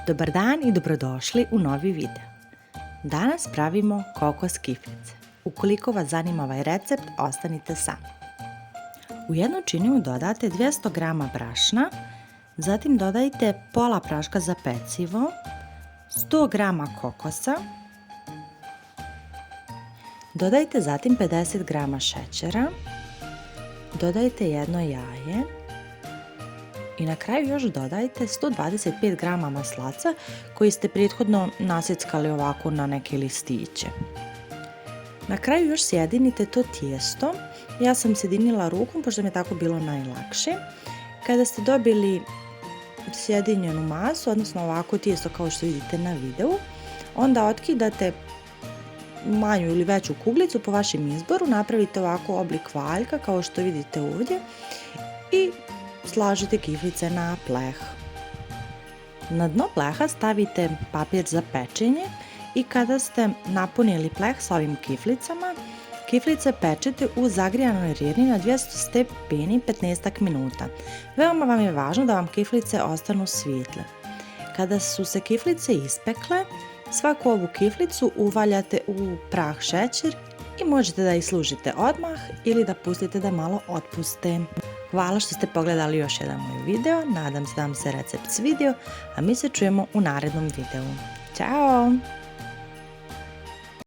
Dobar dan i dobrodošli u novi video. Danas pravimo kokos kiflice. Ukoliko vas zanima ovaj recept, ostanite sa mnom. U jednu činiju dodate 200 g brašna, zatim dodajte pola praška za pecivo, 100 g kokosa, dodajte zatim 50 g šećera, dodajte jedno jaje i na kraju još dodajte 125 g maslaca koji ste prethodno nasjeckali ovako na neke listiće. Na kraju još sjedinite to tijesto. Ja sam sjedinila rukom pošto mi je tako bilo najlakše. Kada ste dobili sjedinjenu masu, odnosno ovako tijesto kao što vidite na videu, onda otkidate manju ili veću kuglicu po vašem izboru, napravite ovako oblik valjka kao što vidite ovdje i slažite kiflice na pleh. Na dno pleha stavite papir za pečenje i kada ste napunili pleh sa ovim kiflicama, kiflice pečete u zagrijanoj rjerni na 200 stepeni 15 minuta. Veoma vam je važno da vam kiflice ostanu svijetle. Kada su se kiflice ispekle, svaku ovu kiflicu uvaljate u prah šećer i možete da ih služite odmah ili da pustite da malo otpuste. Hvala što ste pogledali još jedan moj video, nadam se da vam se recept svidio, a mi se čujemo u narednom videu. Ćao!